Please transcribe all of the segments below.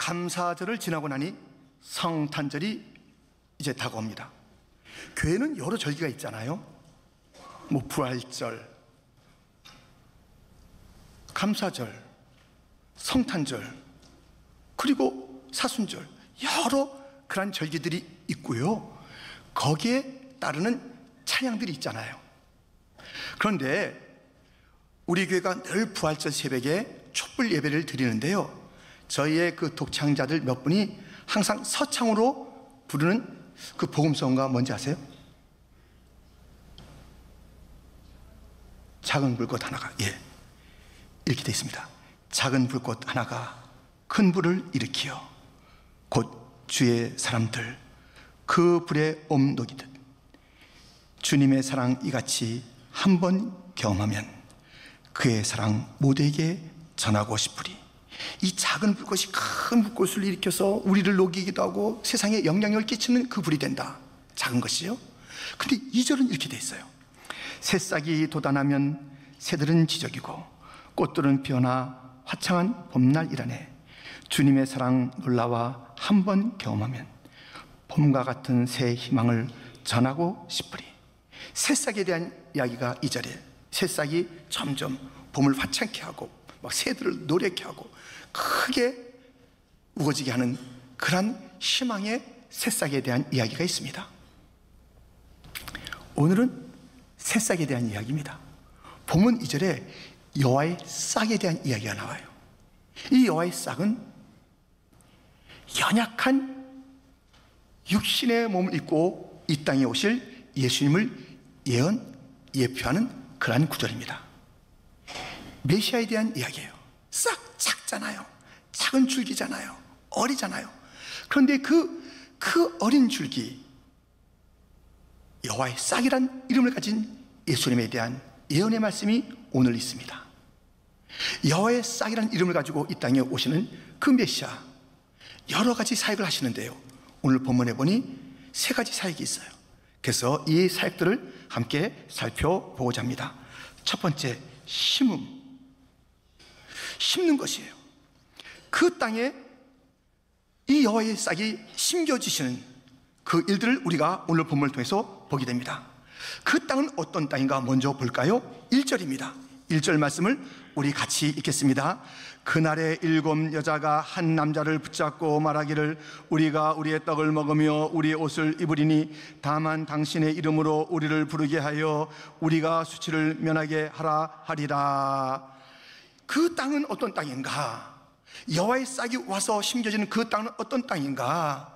감사절을 지나고 나니 성탄절이 이제 다가옵니다. 교회는 여러 절기가 있잖아요. 뭐 부활절, 감사절, 성탄절, 그리고 사순절, 여러 그런 절기들이 있고요. 거기에 따르는 찬양들이 있잖아요. 그런데 우리 교회가 늘 부활절 새벽에 촛불 예배를 드리는데요, 저희의 그 독창자들 몇 분이 항상 서창으로 부르는 그 복음성가 뭔지 아세요? 작은 불꽃 하나가, 이렇게 되어 있습니다. 작은 불꽃 하나가 큰 불을 일으키어 곧 주의 사람들 그 불에 옴녹이듯 주님의 사랑 이같이 한 번 경험하면 그의 사랑 모두에게 전하고 싶으리. 이 작은 불꽃이 큰 불꽃을 일으켜서 우리를 녹이기도 하고 세상에 영향력을 끼치는 그 불이 된다. 작은 것이요. 근데 2절은 이렇게 돼 있어요. 새싹이 돋아나면 새들은 지저귀고 꽃들은 피어나 화창한 봄날이라네. 주님의 사랑 놀라와 한 번 경험하면 봄과 같은 새 희망을 전하고 싶으리. 새싹에 대한 이야기가 2절에, 새싹이 점점 봄을 화창케 하고 막 새들을 노랗게 하고 크게 우거지게 하는 그런 희망의 새싹에 대한 이야기가 있습니다. 오늘은 새싹에 대한 이야기입니다. 봄은 2절에 여호와의 싹에 대한 이야기가 나와요. 이 여호와의 싹은 연약한 육신의 몸을 입고 이 땅에 오실 예수님을 예표하는 그러한 구절입니다. 메시아에 대한 이야기예요. 싹 작잖아요. 작은 줄기잖아요. 어리잖아요. 그런데 그 어린 줄기, 여호와의 싹이란 이름을 가진 예수님에 대한 예언의 말씀이 오늘 있습니다. 여호와의 싹이라는 이름을 가지고 이 땅에 오시는 그 메시아, 여러 가지 사역을 하시는데요, 오늘 본문에 보니 3가지 사역이 있어요. 그래서 이 사역들을 함께 살펴보고자 합니다. 첫 번째, 심는 것이에요. 그 땅에 이 여호와의 싹이 심겨지시는 그 일들을 우리가 오늘 본문을 통해서 보게 됩니다. 그 땅은 어떤 땅인가 먼저 볼까요? 1절입니다. 1절 말씀을 우리 같이 읽겠습니다. 그날에 7 여자가 한 남자를 붙잡고 말하기를 우리가 우리의 떡을 먹으며 우리의 옷을 입으리니 다만 당신의 이름으로 우리를 부르게 하여 우리가 수치를 면하게 하라 하리라. 그 땅은 어떤 땅인가? 여호와의 싹이 와서 심겨지는 그 땅은 어떤 땅인가?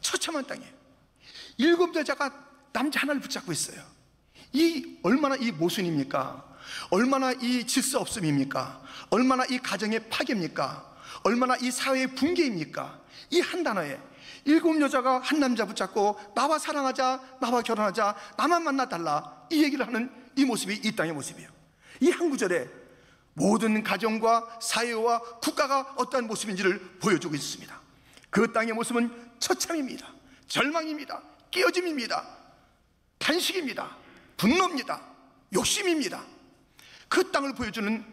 처참한 땅이에요. 7 여자가 남자 하나를 붙잡고 있어요. 이 얼마나 이 모순입니까? 얼마나 이 질서 없음입니까? 얼마나 이 가정의 파괴입니까? 얼마나 이 사회의 붕괴입니까? 이 한 단어에 7 여자가 한 남자 붙잡고 나와 사랑하자, 나와 결혼하자, 나만 만나달라, 이 얘기를 하는 이 모습이 이 땅의 모습이에요. 이 한 구절에 모든 가정과 사회와 국가가 어떠한 모습인지를 보여주고 있습니다. 그 땅의 모습은 처참입니다. 절망입니다. 깨어짐입니다. 탄식입니다. 분노입니다. 욕심입니다. 그 땅을 보여주는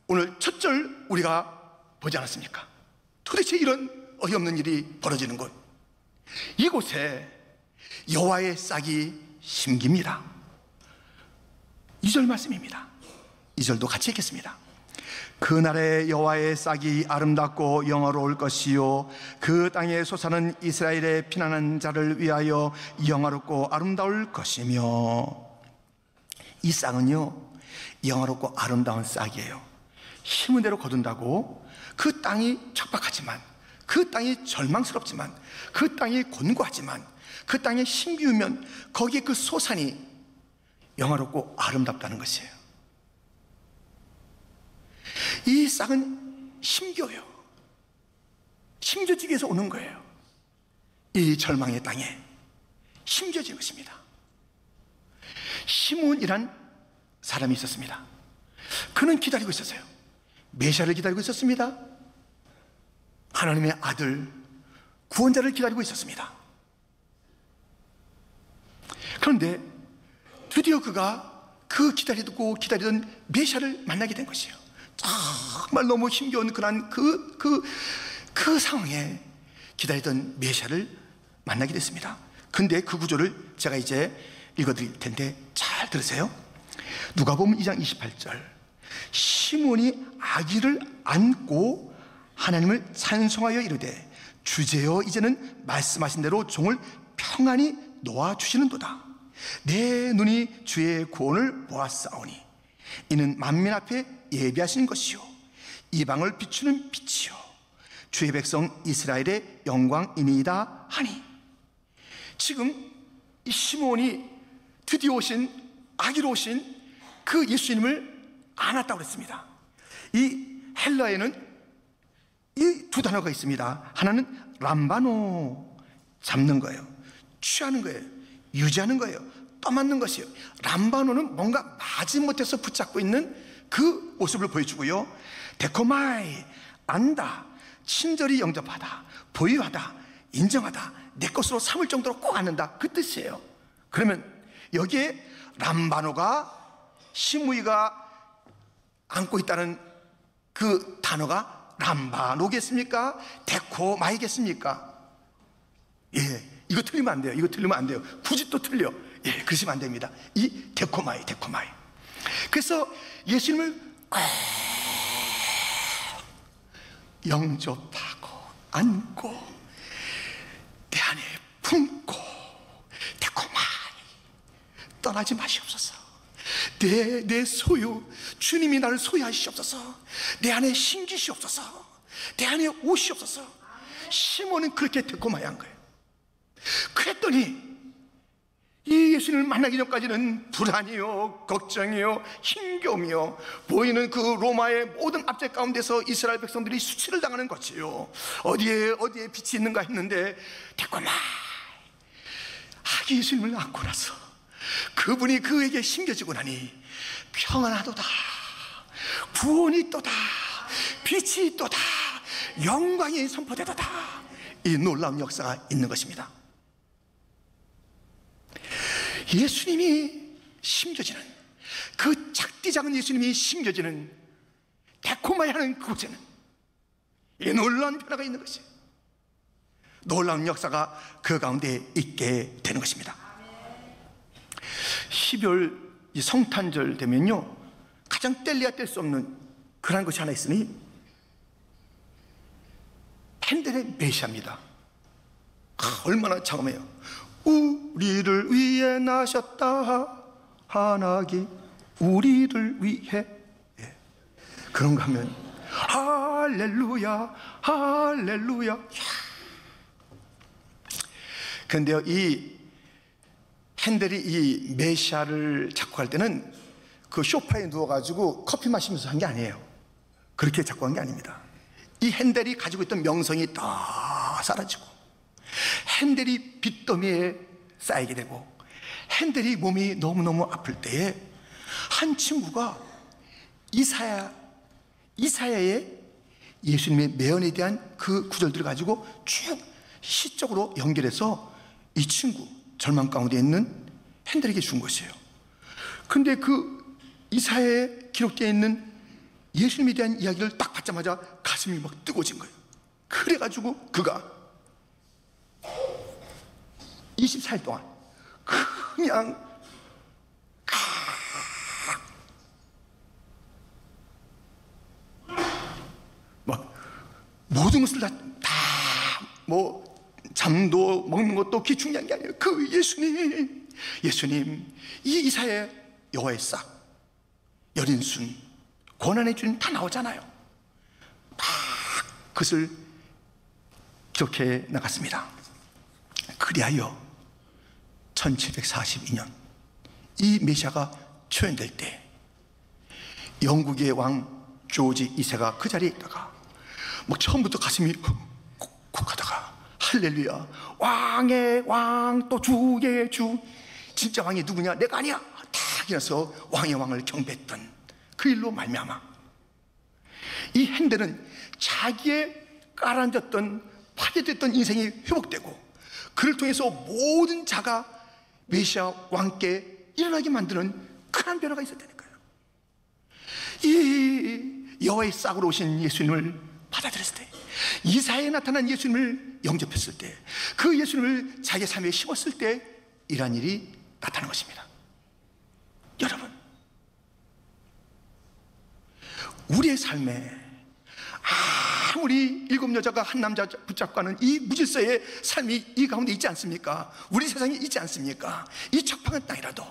오늘 첫 절 우리가 보지 않았습니까? 도대체 이런 어이없는 일이 벌어지는 곳, 이곳에 여호와의 싹이 심깁니다. 2절 말씀입니다. 2절도 같이 읽겠습니다. 그날에 여호와의 싹이 아름답고 영화로울 것이요 그 땅에 솟아는 이스라엘의 피난한 자를 위하여 영화롭고 아름다울 것이며. 이 싹은요, 영화롭고 아름다운 싹이에요. 심은 대로 거둔다고 그 땅이 척박하지만, 그 땅이 절망스럽지만, 그 땅이 곤고하지만, 그 땅에 심기우면 거기에 그 소산이 영화롭고 아름답다는 것이에요. 이 싹은 심겨요. 심겨지기 위해서 오는 거예요. 이 절망의 땅에 심겨진 것입니다. 시므온이란 사람이 있었습니다. 그는 기다리고 있었어요. 메시아를 기다리고 있었습니다. 하나님의 아들 구원자를 기다리고 있었습니다. 그런데 드디어 그가 그 기다리던 메시아를 만나게 된 것이에요. 정말 너무 힘겨운 그런 그 상황에 기다리던 메시아를 만나게 됐습니다. 근데 그 구조를 제가 이제 읽어드릴 텐데 잘 들으세요. 누가복음 2장 28절, 시몬이 아기를 안고 하나님을 찬송하여 이르되 주제여 이제는 말씀하신 대로 종을 평안히 놓아주시는도다. 내 눈이 주의 구원을 보았사오니 이는 만민 앞에 예비하신 것이요 이방을 비추는 빛이요 주의 백성 이스라엘의 영광이니이다 하니, 지금 이 시몬이 드디어 오신, 아기로 오신 그 예수님을 안았다고 그랬습니다. 이 헬라에는 이 두 단어가 있습니다. 하나는 람바노, 잡는 거예요, 취하는 거예요, 유지하는 거예요, 떠맞는 것이에요. 람바노는 뭔가 마지못해서 붙잡고 있는 그 모습을 보여주고요, 데코마이, 안다, 친절히 영접하다, 보유하다, 인정하다, 내 것으로 삼을 정도로 꼭 안는다, 그 뜻이에요. 그러면 여기에 람바노가, 시므이가 안고 있다는 그 단어가 람바노겠습니까? 데코마이겠습니까? 예, 이거 틀리면 안 돼요. 이거 틀리면 안 돼요. 굳이 또 틀려. 예, 그러시면 안 됩니다. 이 데코마이. 그래서 예수님을 영접하고 안고 내 안에 품고, 데코마이, 떠나지 마시옵소서. 내 소유, 주님이 나를 소유하시옵소서. 내 안에 심기시옵소서. 내 안에 오시옵소서. 시몬은 그렇게 데코마이 한 거예요. 그랬더니 이 예수님을 만나기 전까지는 불안이요, 걱정이요, 힘겨움이요, 보이는 그 로마의 모든 압제 가운데서 이스라엘 백성들이 수치를 당하는 것이요, 어디에 빛이 있는가 했는데 데코마이, 아기 예수님을 안고 나서 그분이 그에게 심겨지고 나니 평안하도다, 구원이 있도다, 빛이 있도다, 영광이 선포되도다, 이 놀라운 역사가 있는 것입니다. 예수님이 심겨지는, 그 작디 작은 예수님이 심겨지는 데코마이 하는 그곳에는 이 놀라운 변화가 있는 것이에요. 놀라운 역사가 그 가운데 있게 되는 것입니다. 12월 이 성탄절 되면요, 가장 뗄래야 뗄 수 없는 그런 것이 하나 있으니 핸델의 메시아입니다. 얼마나 장엄해요. 우리를 위해 나셨다, 하나님 우리를 위해. 예. 그런가 하면 할렐루야, 할렐루야. 그런데요, 이 핸델이 이 메시아를 작곡할 때는 그 소파에 누워가지고 커피 마시면서 한 게 아니에요. 그렇게 작곡한 게 아닙니다. 이 핸델이 가지고 있던 명성이 다 사라지고, 핸델이 빚더미에 쌓이게 되고, 핸델이 몸이 너무너무 아플 때에 한 친구가 이사야의 예수님의 매언에 대한 그 구절들을 가지고 쭉 시적으로 연결해서 이 친구, 절망 가운데 있는 핸델에게 준 것이에요. 근데 그 이사야에 기록되어 있는 예수님에 대한 이야기를 딱 받자마자 가슴이 막 뜨거워진 거예요. 그래가지고 그가 24일 동안 그냥 막 모든 것을 다 뭐 잠도 먹는 것도 그게 중요한 게 아니에요. 그 예수님, 이 이사야 여호와의 싹, 여린 순, 고난의 주님 다 나오잖아요. 막 그것을 기록해 나갔습니다. 그리하여 1742년 이 메시아가 초연될 때 영국의 왕 조지 2세가 그 자리에 있다가 막 처음부터 가슴이 쿡하다가 할렐루야, 왕의 왕 또 주의 주, 진짜 왕이 누구냐, 내가 아니야, 딱 일어서 왕의 왕을 경배했던 그 일로 말미암아 이 핸델은 자기의 깔아앉았던 파괴됐던 인생이 회복되고, 그를 통해서 모든 자가 메시아 왕께 일어나게 만드는 큰 변화가 있었다니까요. 이 여호와의 싹으로 오신 예수님을 받아들였을 때, 이사야에 나타난 예수님을 영접했을 때, 그 예수님을 자기의 삶에 심었을 때 이러한 일이 나타난 것입니다. 여러분, 우리의 삶에 아무리 7 여자가 한 남자 붙잡고 하는 이 무질서의 삶이 이 가운데 있지 않습니까? 우리 세상에 있지 않습니까? 이 척박한 땅이라도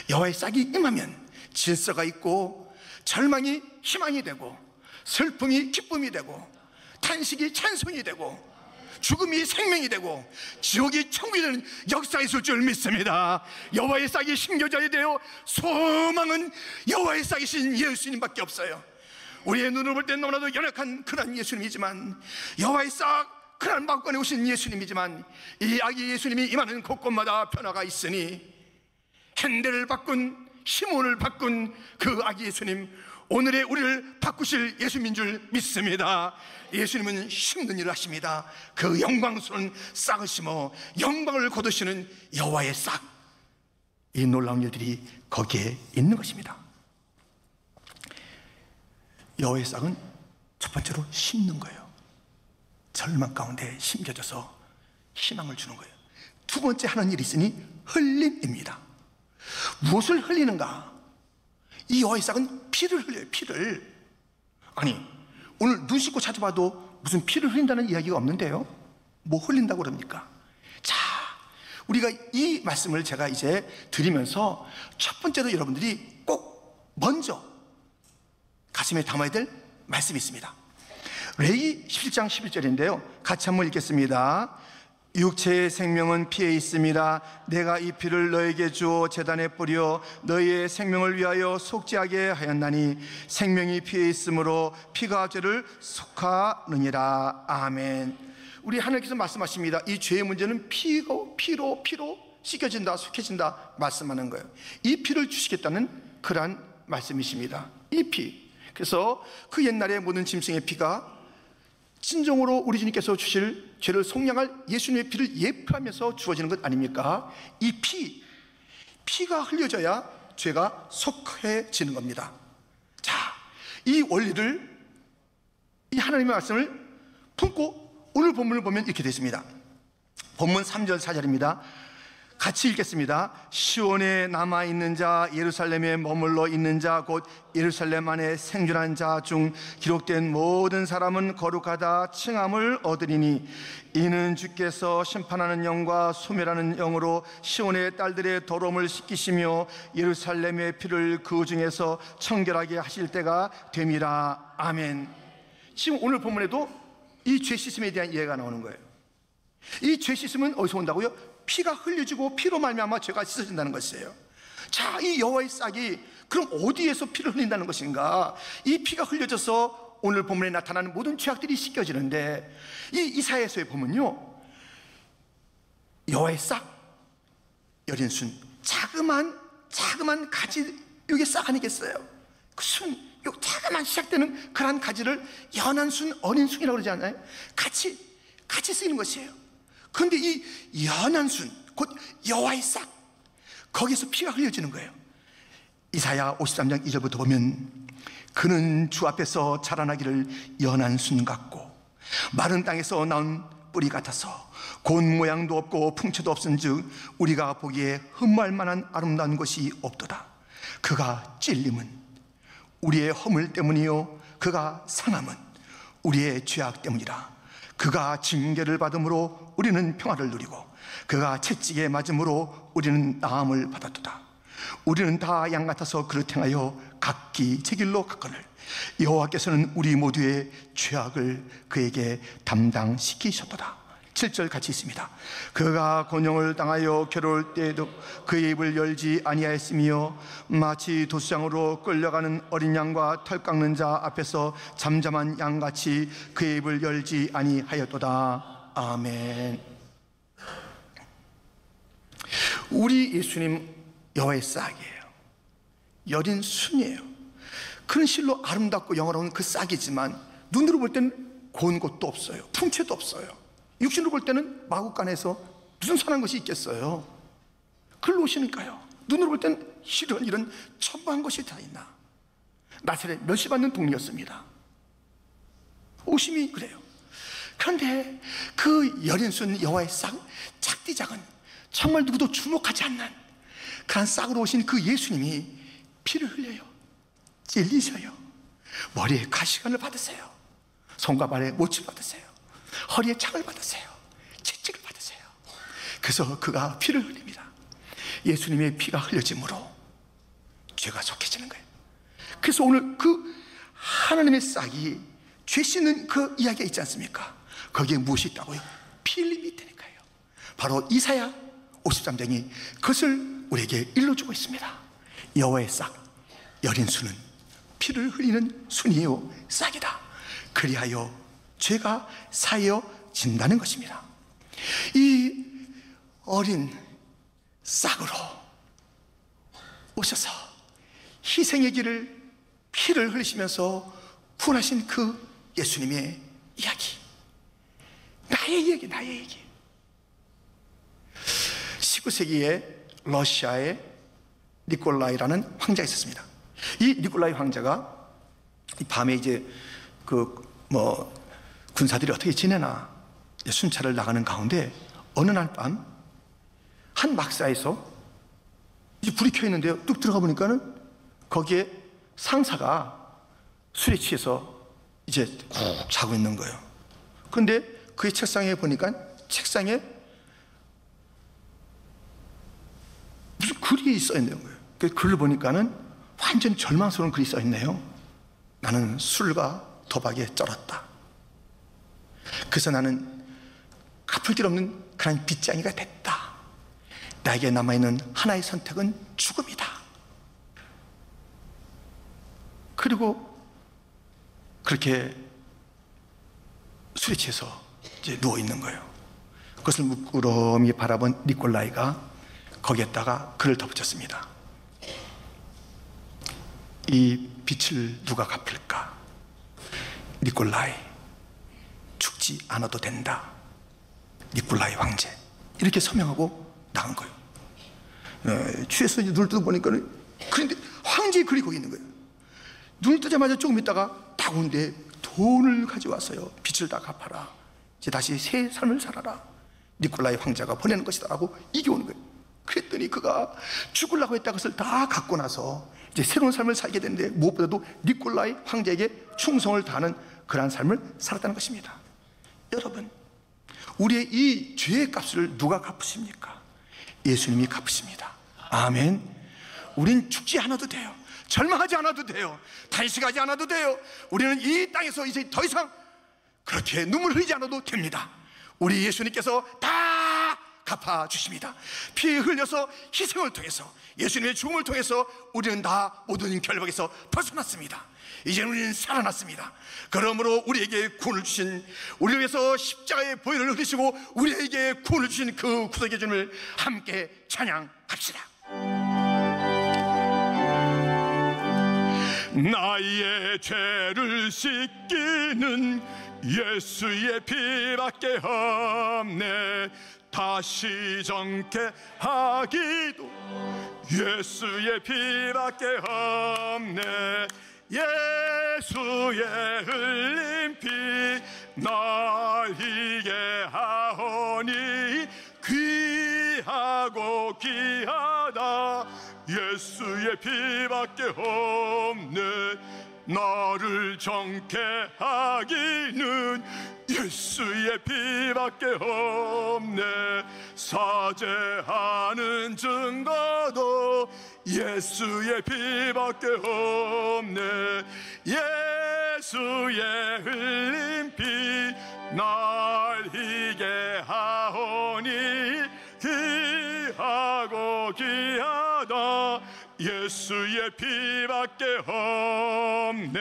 여호와의 싹이 임하면 질서가 있고, 절망이 희망이 되고, 슬픔이 기쁨이 되고, 탄식이 찬송이 되고, 죽음이 생명이 되고, 지옥이 천국이 되는 역사가 있을 줄 믿습니다. 여호와의 싹이 심겨져야 돼요. 소망은 여호와의 싹이신 예수님밖에 없어요. 우리의 눈으로 볼 때 너무나도 연약한 그런 예수님이지만, 여호와의 싹 그날 마음권에 오신 예수님이지만, 이 아기 예수님이 임하는 곳곳마다 변화가 있으니, 현대를 바꾼, 시몬을 바꾼 그 아기 예수님, 오늘의 우리를 바꾸실 예수님인 줄 믿습니다. 예수님은 심는 일을 하십니다. 그 영광스러운 싹을 심어 영광을 거두시는 여호와의 싹, 이 놀라운 일들이 거기에 있는 것입니다. 여호와의 싹은 첫 번째로 심는 거예요. 절망 가운데 심겨져서 희망을 주는 거예요. 두 번째 하는 일이 있으니 흘림입니다. 무엇을 흘리는가? 이 여호와의 싹은 피를 흘려요. 피를. 아니, 오늘 눈 씻고 찾아봐도 무슨 피를 흘린다는 이야기가 없는데요, 뭐 흘린다고 그럽니까? 자, 우리가 이 말씀을 제가 이제 드리면서 첫 번째로 여러분들이 꼭 먼저 가슴에 담아야 될 말씀이 있습니다. 레위 17장 11절인데요 같이 한번 읽겠습니다. 육체의 생명은 피에 있습니다. 내가 이 피를 너에게 주어 제단에 뿌려 너희의 생명을 위하여 속죄하게 하였나니 생명이 피에 있으므로 피가 죄를 속하느니라. 아멘. 우리 하나님께서 말씀하십니다. 이 죄의 문제는 피로 씻겨진다, 속해진다 말씀하는 거예요. 이 피를 주시겠다는 그러한 말씀이십니다. 이 피. 그래서 그 옛날의 모든 짐승의 피가 진정으로 우리 주님께서 주실 죄를 속량할 예수님의 피를 예표하면서 주어지는 것 아닙니까? 이 피가 흘려져야 죄가 속해지는 겁니다. 자, 이 원리를, 이 하나님의 말씀을 품고 오늘 본문을 보면 이렇게 되어 있습니다. 본문 3절 4절입니다 같이 읽겠습니다. 시온에 남아있는 자, 예루살렘에 머물러 있는 자, 곧 예루살렘 안에 생존한 자 중 기록된 모든 사람은 거룩하다 칭함을 얻으리니 이는 주께서 심판하는 영과 소멸하는 영으로 시온의 딸들의 더러움을 씻기시며 예루살렘의 피를 그 중에서 청결하게 하실 때가 됨이라. 아멘. 지금 오늘 본문에도 이 죄 씻음에 대한 이해가 나오는 거예요. 이 죄 씻음은 어디서 온다고요? 피가 흘려지고 피로 말미암아 죄가 씻어진다는 것이에요. 자, 이 여호와의 싹이 그럼 어디에서 피를 흘린다는 것인가? 이 피가 흘려져서 오늘 본문에 나타나는 모든 죄악들이 씻겨지는데, 이 이사야서에 보면요, 여호와의 싹, 여린 순, 자그만 가지, 이게 싹 아니겠어요? 그 순, 요 자그만 시작되는 그러한 가지를 연한 순, 어린 순이라고 그러지 않나요? 같이 쓰이는 것이에요. 그런데 이 연한 순, 곧 여호와의 싹, 거기서 피가 흘려지는 거예요. 이사야 53장 2절부터 보면 그는 주 앞에서 자라나기를 연한 순 같고 마른 땅에서 나온 뿌리 같아서 곤 모양도 없고 풍채도 없은즉 우리가 보기에 흠모할 만한 아름다운 것이 없도다. 그가 찔림은 우리의 허물 때문이요 그가 상함은 우리의 죄악 때문이라. 그가 징계를 받음으로 우리는 평화를 누리고 그가 채찍에 맞음으로 우리는 나음을 받았도다. 우리는 다 양 같아서 그릇 행하여 각기 제 길로 갔거늘 여호와께서는 우리 모두의 죄악을 그에게 담당시키셨도다. 7절 같이 있습니다. 그가 곤욕을 당하여 괴로울 때에도 그의 입을 열지 아니하였으며 마치 도수장으로 끌려가는 어린 양과 털 깎는 자 앞에서 잠잠한 양같이 그의 입을 열지 아니하였도다. 아멘. 우리 예수님 여호와의 싹이에요. 여린 순이에요. 그런 실로 아름답고 영화로운 그 싹이지만 눈으로 볼 때는 고운 것도 없어요. 풍채도 없어요. 육신으로 볼 때는 마구간에서 무슨 선한 것이 있겠어요? 글로 오시니까요. 눈으로 볼 때는 이런 첨부한 것이 다 있나? 나사렛 멸시받는 동리였습니다. 오심이 그래요. 그런데 그 여린순 여호와의 싹, 작디 작은, 정말 누구도 주목하지 않는 그런 싹으로 오신 그 예수님이 피를 흘려요. 찔리셔요. 머리에 가시관을 받으세요. 손과 발에 못을 받으세요. 허리에 창을 받으세요. 채찍을 받으세요. 그래서 그가 피를 흘립니다. 예수님의 피가 흘려짐으로 죄가 속해지는 거예요. 그래서 오늘 그 하나님의 싹이 죄 씻는 그 이야기가 있지 않습니까? 거기에 무엇이 있다고요? 피 흘림이 있다니까요. 바로 이사야 53장이 그것을 우리에게 일러주고 있습니다. 여호와의 싹, 여린 순은 피를 흘리는 순이요 싹이다. 그리하여 죄가 사여진다는 것입니다. 이 어린 싹으로 오셔서 희생의 길을 피를 흘리시면서 구원하신 그 예수님의 이야기, 나의 얘기, 나의 얘기. 19세기에 러시아에 니콜라이라는 황제가 있었습니다. 이 니콜라이 황제가 밤에 이제 군사들이 어떻게 지내나 순찰을 나가는 가운데 어느 날 밤 한 막사에서 이제 불이 켜 있는데요. 뚝 들어가 보니까는 거기에 상사가 술에 취해서 이제 푹 자고 있는 거예요. 그런데 그의 책상에 보니까 책상에 무슨 글이 써 있는 거예요. 그 글을 보니까는 완전 절망스러운 글이 써 있네요. 나는 술과 도박에 쩔었다. 그래서 나는 갚을 길 없는 그런 빚쟁이가 됐다. 나에게 남아있는 하나의 선택은 죽음이다. 그리고 그렇게 술에 취해서 이제 누워있는 거예요. 그것을 물끄러미 바라본 니콜라이가 거기에다가 글을 덧붙였습니다. 이 빚을 누가 갚을까? 니콜라이, 죽지 않아도 된다. 니콜라이 황제. 이렇게 서명하고 나간 거예요. 취해서 눈을 뜨고 보니까, 그런데 황제의 글이 거기 있는 거예요. 눈을 뜨자마자 조금 있다가 딱 오는데 돈을 가져왔어요. 빚을 다 갚아라. 이제 다시 새 삶을 살아라. 니콜라이 황제가 보내는 것이다라고 이게 오는 거예요. 그랬더니 그가 죽으려고 했다 것을 다 갖고 나서 이제 새로운 삶을 살게 되는데, 무엇보다도 니콜라이 황제에게 충성을 다하는 그러한 삶을 살았다는 것입니다. 여러분, 우리의 이 죄의 값을 누가 갚으십니까? 예수님이 갚으십니다. 아멘. 우린 죽지 않아도 돼요. 절망하지 않아도 돼요. 탄식하지 않아도 돼요. 우리는 이 땅에서 이제 더 이상 그렇게 눈물 흘리지 않아도 됩니다. 우리 예수님께서 다 갚아주십니다. 피 흘려서 희생을 통해서, 예수님의 죽음을 통해서 우리는 다 모든 결박에서 벗어났습니다. 이제는 우리는 살아났습니다. 그러므로 우리에게 구원을 주신, 우리를 위해서 십자가의 보혈을 흘리시고 우리에게 구원을 주신 그 구속의 주님을 함께 찬양합시다. 나의 죄를 씻기는 예수의 피밖에 없네. 다시 정케 하기도 예수의 피밖에 없네. 예수의 흘린 피 날 희게 하오니 귀하고 귀하다. 예수의 피밖에 없네. 나를 정케 하기는 예수의 피밖에 없네. 사죄하는 증거도 예수의 피밖에 없네. 예수의 흘린 피 날 희게 하오니 귀하고 귀하다. 예수의 피밖에 없네.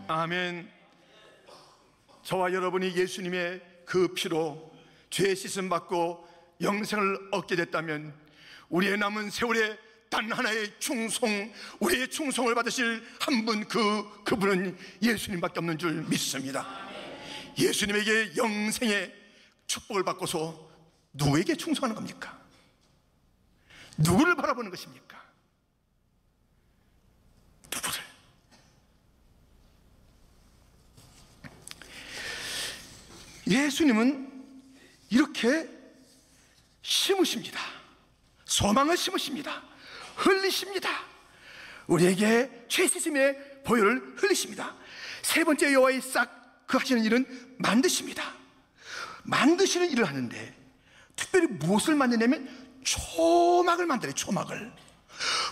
아멘. 저와 여러분이 예수님의 그 피로 죄 씻음 받고 영생을 얻게 됐다면, 우리의 남은 세월에 단 하나의 충성, 우리의 충성을 받으실 한 분, 그분은 예수님밖에 없는 줄 믿습니다. 예수님에게 영생의 축복을 받고서 누구에게 충성하는 겁니까? 누구를 바라보는 것입니까? 예수님은 이렇게 심으십니다. 소망을 심으십니다. 흘리십니다. 우리에게 최시심의 보혈을 흘리십니다. 세 번째, 여호와의 싹 그 하시는 일은 만드십니다. 만드시는 일을 하는데 특별히 무엇을 만드냐면 초막을 만들어요. 초막을.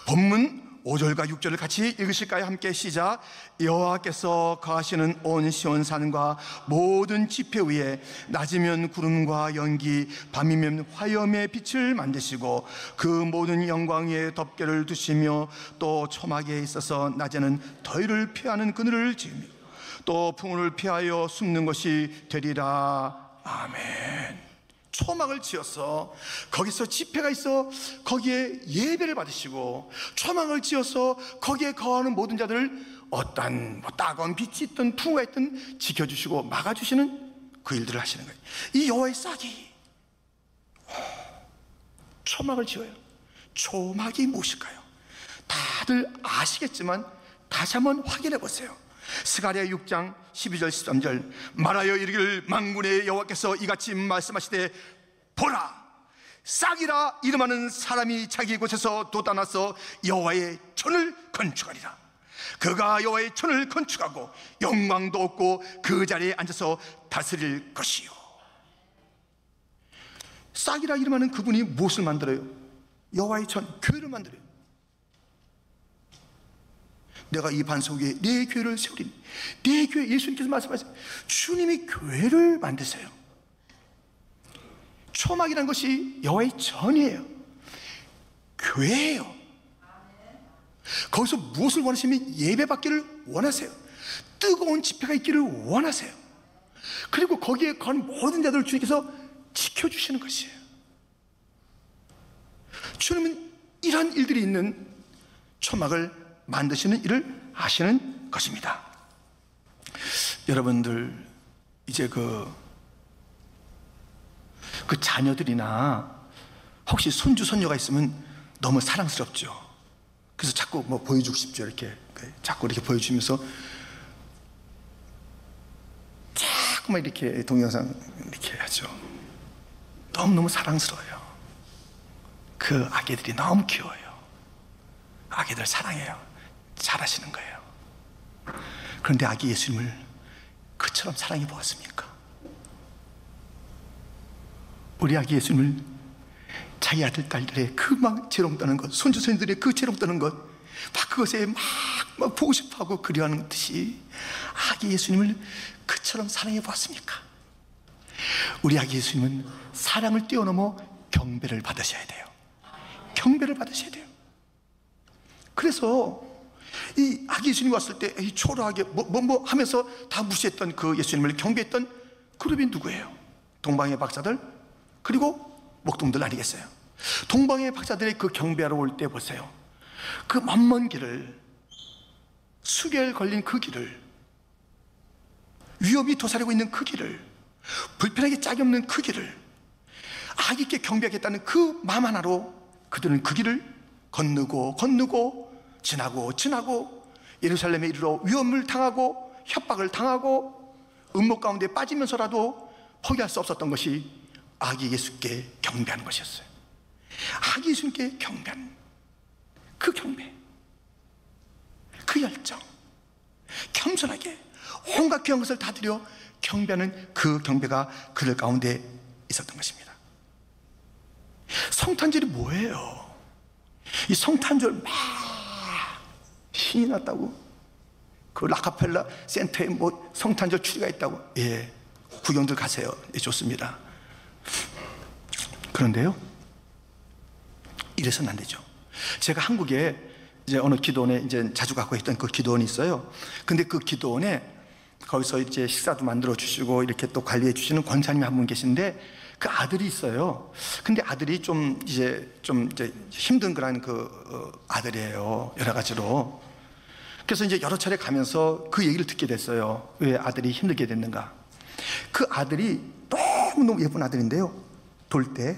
본문 5절과 6절을 같이 읽으실까요? 함께 시작. 여호와께서 거하시는 온 시온산과 모든 지표 위에 낮이면 구름과 연기, 밤이면 화염의 빛을 만드시고 그 모든 영광 위에 덮개를 두시며 또 초막에 있어서 낮에는 더위를 피하는 그늘을 지으며 또 풍우를 피하여 숨는 것이 되리라. 아멘. 초막을 지어서 거기서 집회가 있어 거기에 예배를 받으시고, 초막을 지어서 거기에 거하는 모든 자들을 어떤 따가운 빛이 있든 풍우가 있든 지켜주시고 막아주시는 그 일들을 하시는 거예요. 이 여호와의 싹이 초막을 지어요. 초막이 무엇일까요? 다들 아시겠지만 다시 한번 확인해 보세요. 스가랴 6장 12절 13절 말하여 이르기를 만군의 여호와께서 이같이 말씀하시되 보라, 싹이라 이름하는 사람이 자기 곳에서 돋아나서 여호와의 전을 건축하리라. 그가 여호와의 전을 건축하고 영광도 없고 그 자리에 앉아서 다스릴 것이요. 싹이라 이름하는 그분이 무엇을 만들어요? 여호와의 전, 교회를 만들어요. 내가 이 반석 위에 내 교회를 세우리니. 내 교회, 예수님께서 말씀하세요. 주님이 교회를 만드세요. 초막이라는 것이 여호와의 전이에요. 교회예요. 거기서 무엇을 원하시면 예배 받기를 원하세요. 뜨거운 집회가 있기를 원하세요. 그리고 거기에 거하는 모든 자들을 주님께서 지켜주시는 것이에요. 주님은 이러한 일들이 있는 초막을 만드시는 일을 하시는 것입니다. 여러분들 이제 그 자녀들이나 혹시 손주 손녀가 있으면 너무 사랑스럽죠. 그래서 자꾸 뭐 보여주고 싶죠. 이렇게 자꾸 이렇게 보여주면서 자꾸만 이렇게 동영상 이렇게 하죠. 너무너무 사랑스러워요. 그 아기들이 너무 귀여워요. 아기들 사랑해요. 잘하시는 거예요. 그런데 아기 예수님을 그처럼 사랑해 보았습니까? 우리 아기 예수님을 자기 아들 딸들의 그 막 재롱 떠는 것, 손주 손녀들의 그 재롱 떠는 것, 막 그것에 막 보고 싶어하고 그리워하는 듯이 아기 예수님을 그처럼 사랑해 보았습니까? 우리 아기 예수님은 사랑을 뛰어넘어 경배를 받으셔야 돼요. 경배를 받으셔야 돼요. 그래서 이 아기 예수님이 왔을 때 초라하게 뭐 하면서 다 무시했던 그 예수님을 경배했던 그룹이 누구예요? 동방의 박사들, 그리고 목동들 아니겠어요? 동방의 박사들이 그 경배하러 올 때 보세요. 그 먼 길을, 수개월 걸린 그 길을, 위협이 도사리고 있는 그 길을, 불편하게 짝이 없는 그 길을 아기께 경배하겠다는 그 마음 하나로 그들은 그 길을 건너고 지나고 예루살렘에 이르러 위험을 당하고 협박을 당하고 음모 가운데 빠지면서라도 포기할 수 없었던 것이 아기 예수께 경배하는 것이었어요. 아기 예수님께 경배하는 그 경배, 그 열정, 겸손하게 온갖 귀한 것을 다 드려 경배하는 그 경배가 그들 가운데 있었던 것입니다. 성탄절이 뭐예요? 이 성탄절 막 신이 났다고, 그 라카펠라 센터에 뭐 성탄절 추리가 있다고, 예, 구경들 가세요. 예, 좋습니다. 그런데요, 이래서는 안 되죠. 제가 한국에 이제 어느 기도원에 이제 자주 갖고 있던 그 기도원이 있어요. 근데 그 기도원에 거기서 이제 식사도 만들어 주시고 이렇게 또 관리해 주시는 권사님이 한 분 계신데 그 아들이 있어요. 근데 아들이 좀 이제 힘든 그런 아들이에요. 여러 가지로. 그래서 이제 여러 차례 가면서 그 얘기를 듣게 됐어요. 왜 아들이 힘들게 됐는가. 그 아들이 너무너무 예쁜 아들인데요. 돌 때.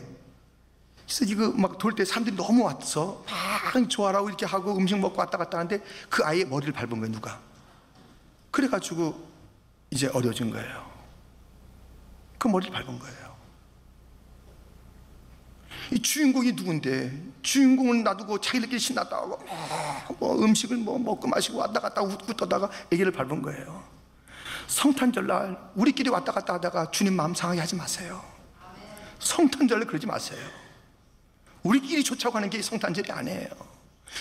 그래서 이거 막 돌 때 사람들이 너무 와서 막 좋아라고 이렇게 하고 음식 먹고 왔다 갔다 하는데 그 아이의 머리를 밟은 거예요, 누가. 그래가지고 이제 어려진 거예요. 그 머리를 밟은 거예요. 이 주인공이 누군데 주인공을 놔두고 자기들끼리 신났다고 뭐 음식을 뭐 먹고 마시고 왔다 갔다 웃고 떠다가 애기를 밟은 거예요. 성탄절날 우리끼리 왔다 갔다 하다가 주님 마음 상하게 하지 마세요. 성탄절날 그러지 마세요. 우리끼리 좋자고 하는 게 성탄절이 아니에요.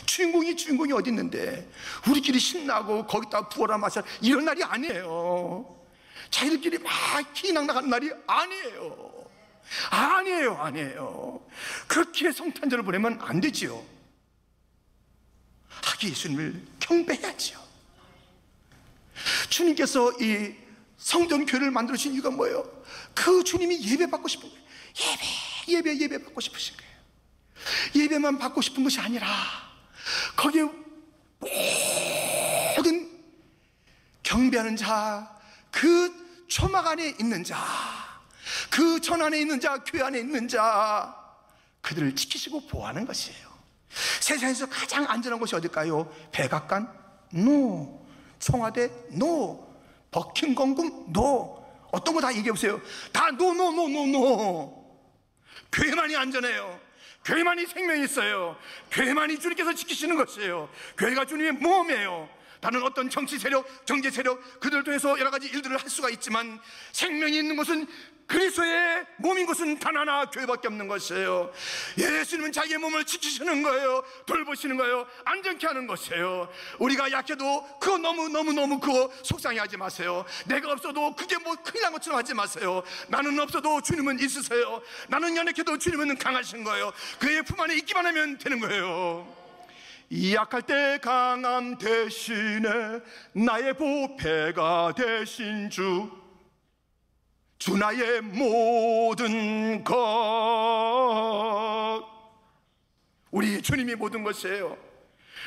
주인공이 어디 있는데 우리끼리 신나고 거기다 부어라 마셔라 이런 날이 아니에요. 자기들끼리 막 희낙 나가는 날이 아니에요. 아니에요. 그렇게 성탄절을 보내면 안 되지요. 하기 예수님을 경배해야지요. 주님께서 이 성전 교회를 만들어 주신 이유가 뭐예요? 그 주님이 예배 받고 싶은 거예요. 예배 받고 싶으신 거예요. 예배만 받고 싶은 것이 아니라 거기에 모든 경배하는 자, 그 초막 안에 있는 자, 그 전 안에 있는 자, 교회 안에 있는 자, 그들을 지키시고 보호하는 것이에요. 세상에서 가장 안전한 곳이 어딜까요? 백악관? 노. 청와대? 노. 버킹엄궁? 노. 어떤 거 다 얘기해 보세요. 다 노. 교회만이 안전해요. 교회만이 생명이 있어요. 교회만이 주님께서 지키시는 것이에요. 교회가 주님의 몸이에요. 다른 어떤 정치 세력, 경제 세력, 그들 통해서 여러 가지 일들을 할 수가 있지만 생명이 있는 곳은 그리스도의 몸인 곳은 단 하나 교회밖에 없는 것이에요. 예수님은 자기의 몸을 지키시는 거예요. 돌보시는 거예요. 안전케 하는 것이에요. 우리가 약해도 그거 너무 그거 속상해하지 마세요. 내가 없어도 그게 뭐 큰일 난 것처럼 하지 마세요. 나는 없어도 주님은 있으세요. 나는 연약해도 주님은 강하신 거예요. 그의 품 안에 있기만 하면 되는 거예요. 이 약할 때 강함 대신에 나의 보배가 되신 주 나의 모든 것. 우리 주님이 모든 것이에요.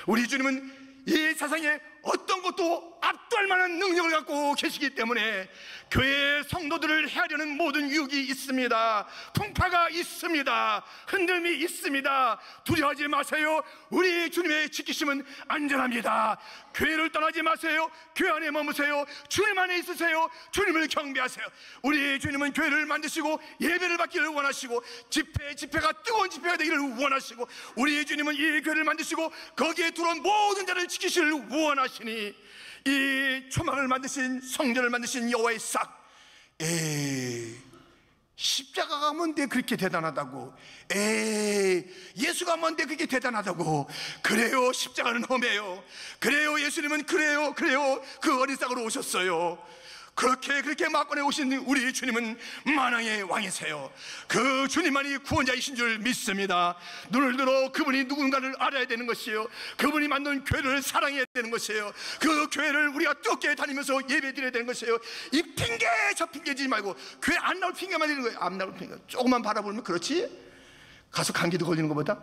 우리 주님은 이 세상에 어떤 것도 압도할 만한 능력을 갖고 계시기 때문에 교회의 성도들을 헤아리는 모든 유혹이 있습니다. 풍파가 있습니다. 흔들림이 있습니다. 두려워하지 마세요. 우리 주님의 지키심은 안전합니다. 교회를 떠나지 마세요. 교회 안에 머무세요. 주님 안에 있으세요. 주님을 경배하세요. 우리 주님은 교회를 만드시고 예배를 받기를 원하시고 집회가 뜨거운 집회가 되기를 원하시고 우리 주님은 이 교회를 만드시고 거기에 들어온 모든 자를 지키시를 원하시니 이 초막을 만드신 성전을 만드신 여호와의 싹 십자가가 뭔데 그렇게 대단하다고 예수가 뭔데 그렇게 대단하다고 그래요. 십자가는 험해요. 그래요. 예수님은 그래요. 그 어린 싹으로 오셨어요. 그렇게 막권해 오신 우리 주님은 만왕의 왕이세요. 그 주님만이 구원자이신 줄 믿습니다. 눈을 들어 그분이 누군가를 알아야 되는 것이에요. 그분이 만든 교회를 사랑해야 되는 것이에요. 그 교회를 우리가 뜨겁게 다니면서 예배드려야 되는 것이에요. 이 핑계 저 핑계지 말고 교회 안 나올 핑계만 드리는 거예요. 안 나올 핑계 조금만 바라보면 그렇지 가서 감기도 걸리는 것보다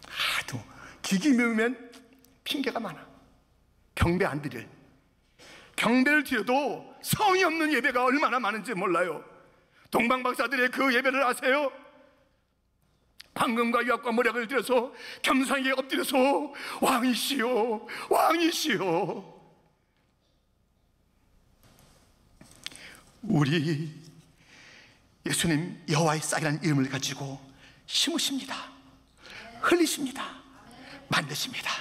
하도 기기 메우면 핑계가 많아. 경배 안 드릴 경배를 드려도 성의 없는 예배가 얼마나 많은지 몰라요. 동방박사들의 그 예배를 아세요? 황금과 유압과 모략을 들여서 겸상에 엎드려서 왕이시여 우리 예수님 여호와의 싹이라는 이름을 가지고 심으십니다. 흘리십니다. 만드십니다.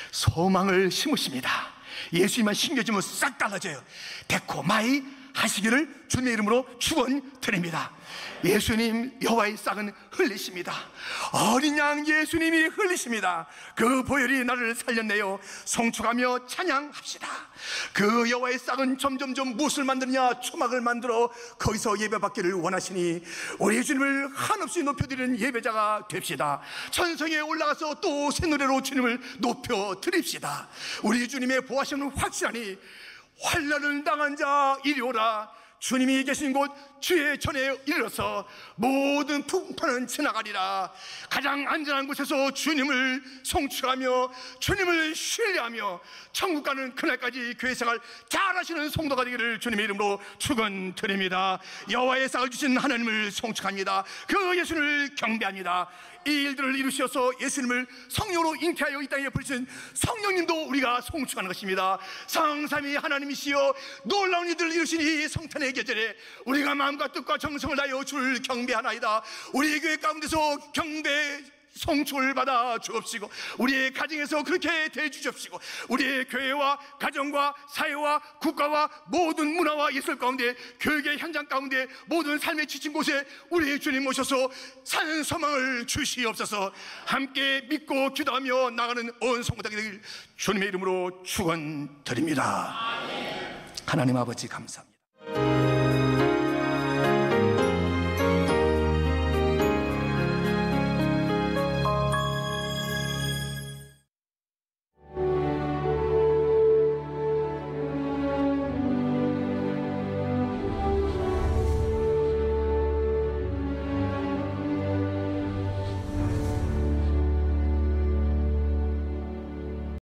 소망을 심으십니다. 예수님만 심겨지면 싹 달라져요. 데코마이 하시기를 주님의 이름으로 축원드립니다. 예수님 여호와의 싹은 흘리십니다. 어린 양 예수님이 흘리십니다. 그 보혈이 나를 살렸네요. 송축하며 찬양합시다. 그 여호와의 싹은 점점점 무엇을 만드느냐? 초막을 만들어 거기서 예배받기를 원하시니 우리 주님을 한없이 높여드리는 예배자가 됩시다. 천성에 올라가서 또 새 노래로 주님을 높여드립시다. 우리 주님의 보호하심은 확실하니 환난을 당한 자 이리 오라. 주님이 계신 곳 주의 전에 이르러서 모든 풍파는 지나가리라. 가장 안전한 곳에서 주님을 송축하며 주님을 신뢰하며 천국 가는 그날까지 교회 생활 잘하시는 성도가 되기를 주님의 이름으로 축원드립니다. 여호와의 싹을 주신 하나님을 송축합니다. 그 예수를 경배합니다. 이 일들을 이루셔서 예수님을 성령으로 잉태하여 이 땅에 부르신 성령님도 우리가 송축하는 것입니다. 성삼위 하나님이시여 놀라운 일들을 이루신 이 성탄의 계절에 우리가 마음과 뜻과 정성을 다하여 주를 경배하나이다. 우리 교회 가운데서 경배 송축을 받아 주옵시고 우리의 가정에서 그렇게 대해주십시고 우리의 교회와 가정과 사회와 국가와 모든 문화와 예술 가운데 교육의 현장 가운데 모든 삶에 지친 곳에 우리의 주님 모셔서 사는 소망을 주시옵소서. 함께 믿고 기도하며 나가는 온 성도들이 되길 주님의 이름으로 축원드립니다. 하나님 아버지 감사합니다.